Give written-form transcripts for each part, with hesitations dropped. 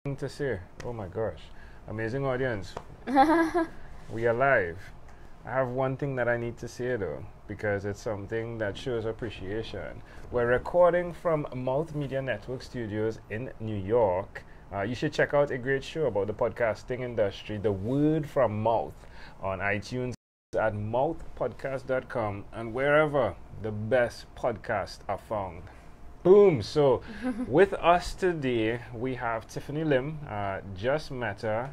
To say. Oh my gosh. Amazing audience. We are live. I have one thing that I need to say though, because it's something that shows appreciation. We're recording from Mouth Media Network Studios in New York. You should check out a great show about the podcasting industry, The Word from Mouth, on iTunes at mouthpodcast.com and wherever the best podcasts are found. Boom! So, with us today, we have Tiffany Lim. Just met her.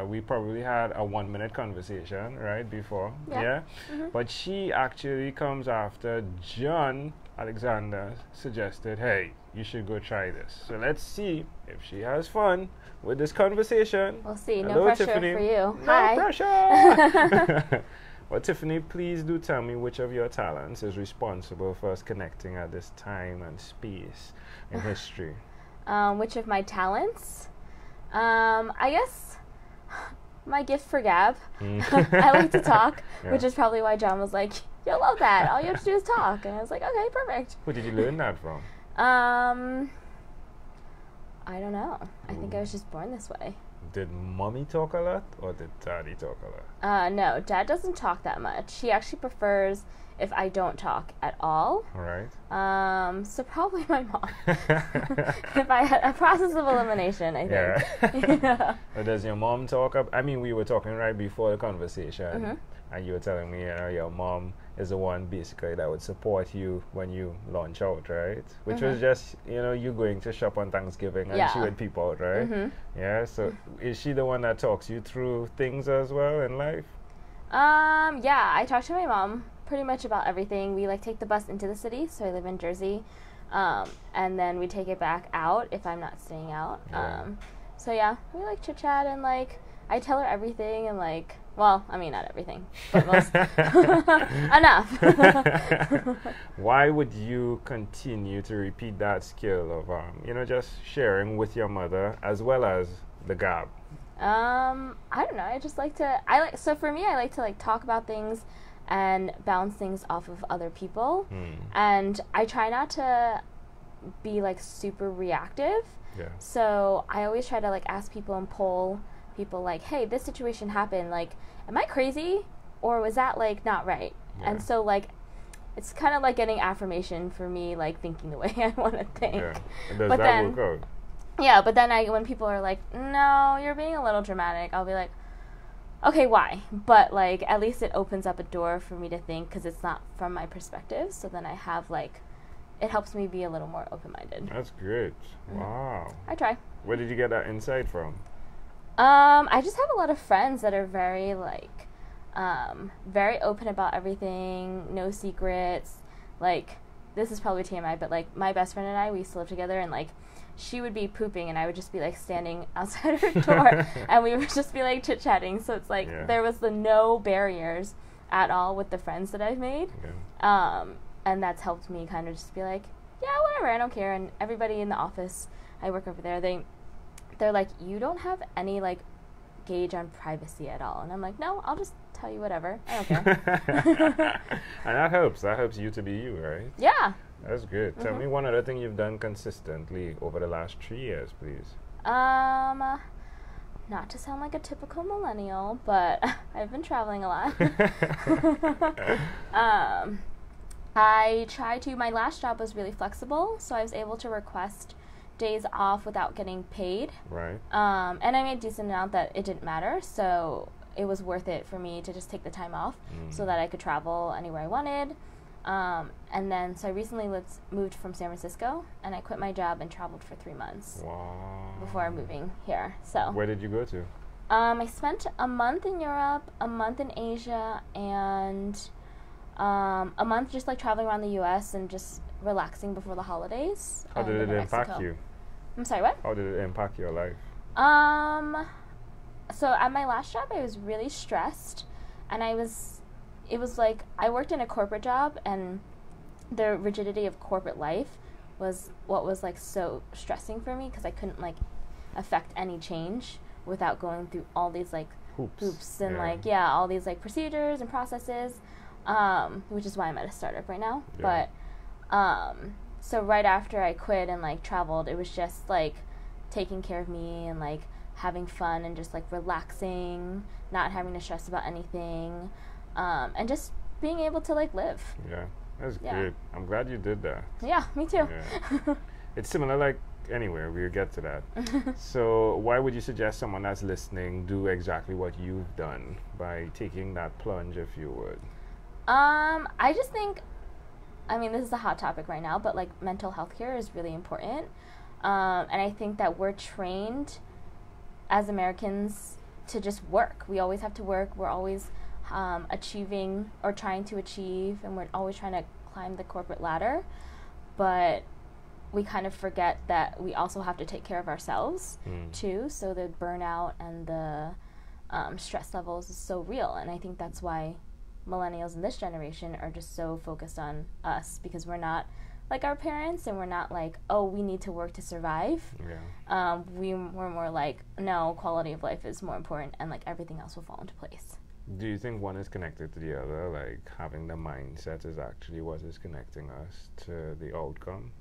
We probably had a 1-minute conversation, right, before. Yeah? But she actually comes after John Alexander suggested, hey, you should go try this. So, let's see if she has fun with this conversation. We'll see. Hello, no pressure Tiffany. for you. No Hi. pressure! Well, Tiffany, please do tell me which of your talents is responsible for us connecting at this time and space in history. Which of my talents? I guess my gift for gab. I like to talk, which is probably why John was like, you'll love that. All you have to do is talk. And I was like, okay, perfect. Who did you learn that from? I don't know. I think I was just born this way. Did mommy talk a lot or did daddy talk a lot? No, Dad doesn't talk that much. He actually prefers if I don't talk at all. All right. So probably my mom. If I had a process of elimination, I think. Yeah. Does your mom talk up? I mean, we were talking right before the conversation, and you were telling me, your mom is the one basically that would support you when you launch out, right? Which was just, you going to shop on Thanksgiving and she would peep out, right? Yeah, so is she the one that talks you through things as well in life? Yeah, I talk to my mom pretty much about everything. We take the bus into the city, so I live in Jersey, and then we take it back out if I'm not staying out. So yeah, we chit chat and I tell her everything and well, I mean not everything, but most enough. Why would you continue to repeat that skill of just sharing with your mother as well as the gab? I don't know. I just so for me I like to talk about things and bounce things off of other people. And I try not to be super reactive. Yeah. So I always try to ask people and poll people hey, this situation happened, am I crazy or was that not right? Yeah. And so it's kind of getting affirmation for me, thinking the way I want to think. Yeah. And does but that then work out? yeah, but then when people are no, you're being a little dramatic, I'll be okay, why? But at least it opens up a door for me to think, because it's not from my perspective, so then I have it helps me be a little more open-minded. That's great. Wow. I try. Where did you get that insight from? I just have a lot of friends that are very very open about everything, no secrets. This is probably TMI, but my best friend and I, we used to live together, and she would be pooping and I would just be standing outside her door and we would just be chit-chatting. So it's there was no barriers at all with the friends that I've made. Okay. And that's helped me kind of just be yeah, whatever, I don't care. And everybody in the office, I work over there, they're you don't have any gauge on privacy at all. And I'm no, I'll just tell you whatever. I don't care. And that helps. That helps you to be you, right? Yeah. That's good. Tell me one other thing you've done consistently over the last 3 years, please. Not to sound like a typical millennial, but I've been traveling a lot. My last job was really flexible, so I was able to request days off without getting paid. Right. And I made a decent amount that it didn't matter, so it was worth it for me to just take the time off so that I could travel anywhere I wanted. And then, so I recently moved from San Francisco, and I quit my job and traveled for 3 months. Wow. Before moving here. So where did you go to? I spent a month in Europe, a month in Asia, and a month just traveling around the U.S. and just relaxing before the holidays. How did it impact you? I'm sorry, what? How did it impact your life? So at my last job, I was really stressed, and it was I worked in a corporate job, and the rigidity of corporate life was what was so stressing for me, because I couldn't affect any change without going through all these hoops and all these procedures and processes, which is why I'm at a startup right now. Yeah. But so right after I quit and traveled, it was just taking care of me and like having fun and just like relaxing, not having to stress about anything, and just being able to like live. Yeah, that's great. I'm glad you did that. Yeah, me too. Yeah. It's similar, like, anyway, we'll get to that. So why would you suggest someone that's listening do exactly what you've done by taking that plunge, if you would? I just think, I mean, this is a hot topic right now, but like mental health care is really important. And I think that we're trained as Americans to just work. We always have to work. We're always achieving or trying to achieve, and we're always trying to climb the corporate ladder. But we kind of forget that we also have to take care of ourselves too. So the burnout and the stress levels is so real. And I think that's why millennials in this generation are just so focused on us, because we're not like our parents, and we're not like, oh, we need to work to survive. Yeah. We're more like, no, quality of life is more important, and like everything else will fall into place. Do you think one is connected to the other? Like having the mindset is actually what is connecting us to the outcome?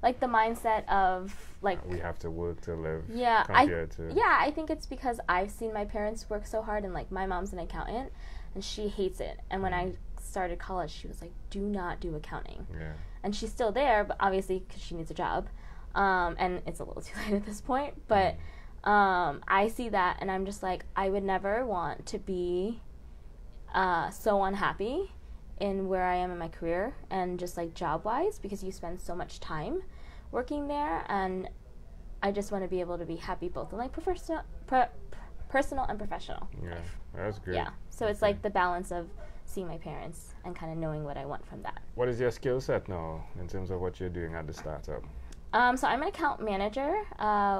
Like the mindset of like we have to work to live. Yeah, to I think it's because I've seen my parents work so hard, and like my mom's an accountant, and she hates it. And when I started college, she was like, "Do not do accounting." Yeah. And she's still there, but obviously because she needs a job, and it's a little too late at this point. But I see that, and I'm just like, I would never want to be so unhappy in where I am in my career and just like job-wise, because you spend so much time working there, and I just want to be able to be happy both in like personal and professional life. That's great. Yeah, so it's like the balance of seeing my parents and kind of knowing what I want from that. What is your skill set now in terms of what you're doing at the startup? So I'm an account manager.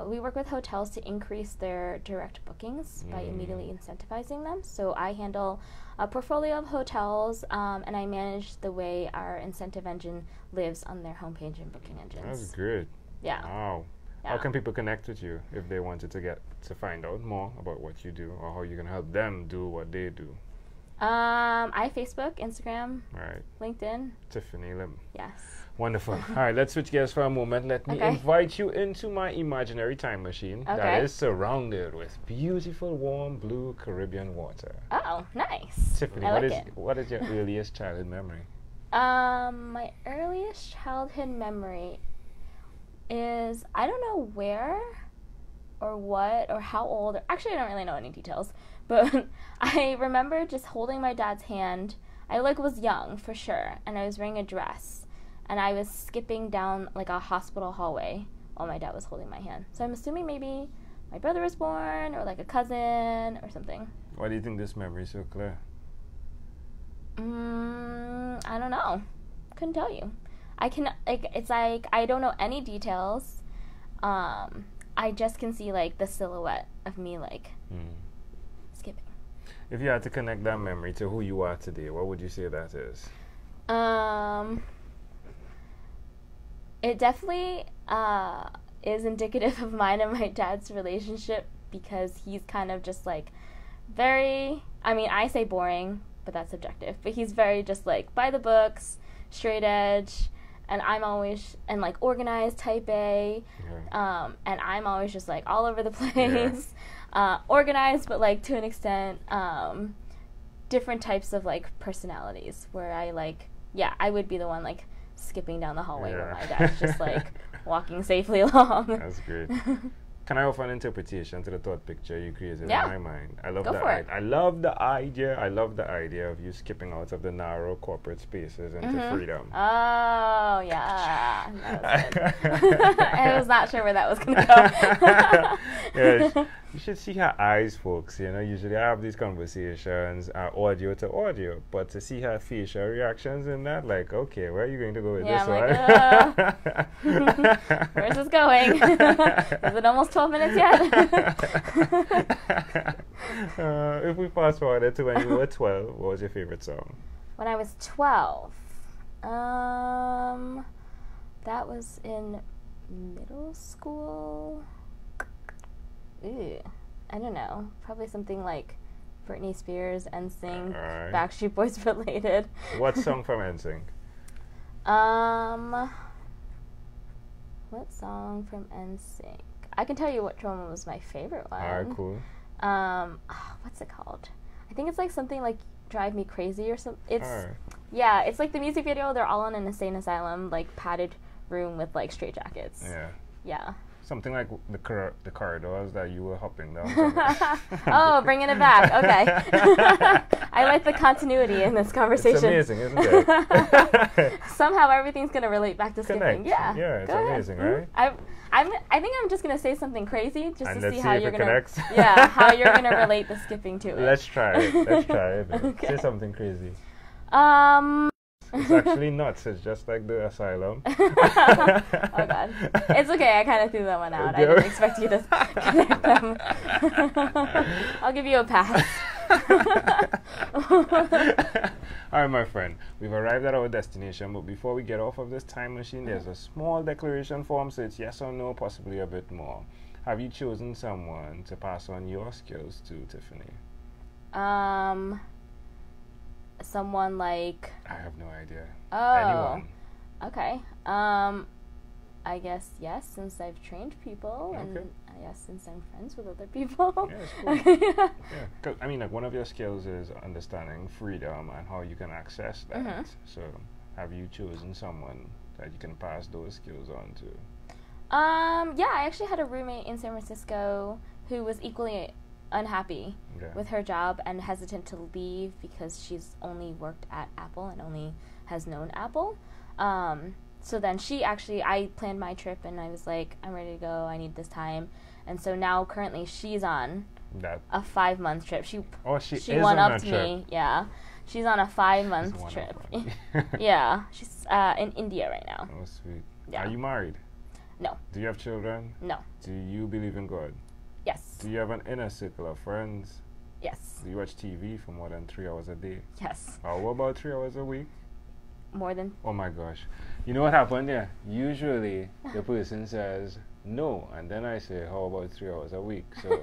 We work with hotels to increase their direct bookings by immediately incentivizing them. So I handle a portfolio of hotels, and I manage the way our incentive engine lives on their homepage and booking engines. That's great. Yeah. Wow. Yeah. How can people connect with you if they wanted to find out more about what you do, or how you can help them do what they do? I Facebook, Instagram, Right. LinkedIn. Tiffany Lim. Yes. Wonderful. All right, let's switch gears for a moment. Let me invite you into my imaginary time machine that is surrounded with beautiful, warm, blue Caribbean water. Oh, nice. Tiffany, what is your earliest childhood memory? My earliest childhood memory is, I don't know where or what or how old. Actually, I don't really know any details. But I remember just holding my dad's hand. I was young for sure, and I was wearing a dress, and I was skipping down like a hospital hallway while my dad was holding my hand. So I'm assuming maybe my brother was born, or like a cousin or something. Why do you think this memory is so clear? I don't know. Couldn't tell you. It's like I don't know any details. I just can see like the silhouette of me like skipping. If you had to connect that memory to who you are today, what would you say that is? It definitely is indicative of mine and my dad's relationship, because he's kind of just like very, I mean, I say boring, but that's subjective, but he's very just like by the books, straight edge, and I'm always, and like organized, type A, and I'm always just like all over the place. Organized, but like to an extent, different types of like personalities, where I I would be the one like skipping down the hallway where my dad's just like walking safely along. That's great. Can I offer an interpretation to the thought picture you created in my mind? I love I love the idea. I love the idea of you skipping out of the narrow corporate spaces into freedom. Oh yeah, that was good. I was not sure where that was going to go. Yeah, you should see her eyes, folks. You know, usually I have these conversations, audio to audio, but to see her facial reactions in that, like, okay, where are you going to go with this one? Where's this going? Is it almost 12 minutes yet? If we fast forward to when you were 12, what was your favorite song? When I was 12, that was in middle school. I don't know. Probably something like Britney Spears, NSYNC, Backstreet Boys related. What song from NSYNC? What song from NSYNC? I can tell you which one was my favorite one. Alright, cool. What's it called? I think it's like something like Drive Me Crazy or something. It's Alright. yeah, it's like the music video. They're all in an insane asylum, like padded room with like straitjackets. Yeah. Yeah. Something like the corridors that you were hopping down. Oh, bringing it back. Okay. I like the continuity in this conversation. It's amazing, isn't it? Somehow everything's gonna relate back to skipping. Connect. Yeah. Yeah, it's Go amazing, ahead. right? I think I'm just gonna say something crazy just And to let's see see how if you're it gonna connects. yeah, how you're gonna relate the skipping to it. Let's try it. Let's try it. Okay. Say something crazy. It's It's actually nuts. It's just like the asylum. Oh god. It's okay, I kind of threw that one out. I didn't expect you to connect them. I'll give you a pass. Alright, my friend. We've arrived at our destination, but before we get off of this time machine, there's a small declaration form, so it's yes or no, possibly a bit more. Have you chosen someone to pass on your skills to, Tiffany? Someone like... I have no idea. Oh. Anyone? Okay. I guess yes, since I've trained people, Okay. and I guess since I'm friends with other people. Yeah, it's cool. Yeah, 'cause, I mean, like, one of your skills is understanding freedom and how you can access that. Mhm. So, have you chosen someone that you can pass those skills on to? Yeah, I actually had a roommate in San Francisco who was equally unhappy Okay. with her job and hesitant to leave because she's only worked at Apple and only has known Apple. So then I planned my trip and I was like, I'm ready to go, I need this time. And so now currently she's on That. a 5-month trip. She Is won on up a to trip. me. Yeah. She's on a 5-month She's trip. one of them. Yeah. She's in India right now. Oh, sweet. Yeah. Are you married? No. Do you have children? No. Do you believe in God? Yes. Do you have an inner circle of friends? Yes. Do you watch TV for more than 3 hours a day? Yes. Or what about 3 hours a week? More than Oh my gosh. You know what happened? Yeah. Usually the person says no, and then I say, how about 3 hours a week? So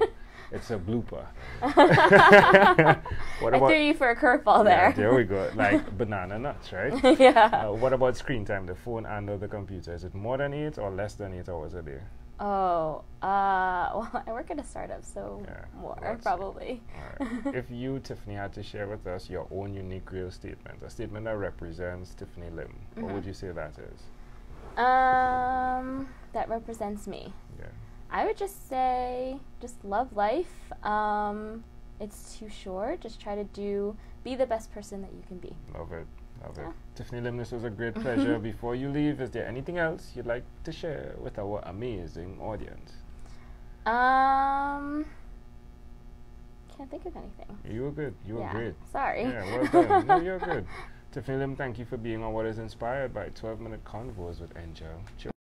it's a blooper. What I about threw you for a curveball Yeah, there. there we go. Like banana nuts, right? Yeah. What about screen time, the phone and or the computer? Is it more than 8 or less than 8 hours a day? Oh, well, I work at a startup, so Yeah, more, that's- probably. Alright. If you, Tiffany, had to share with us your own unique real statement, a statement that represents Tiffany Lim, what would you say that is? That represents me. Yeah. I would just say, just love life. It's too short. Just try to be the best person that you can be. Love it. Love it. Yeah. Tiffany Lim, this was a great pleasure. Before you leave, is there anything else you'd like to share with our amazing audience? Can't think of anything. You were good. You were Yeah. great. Sorry. Yeah, well done. No, you're good. Tiffany Lim, thank you for being on what is inspired by 12-minute convos with Angel.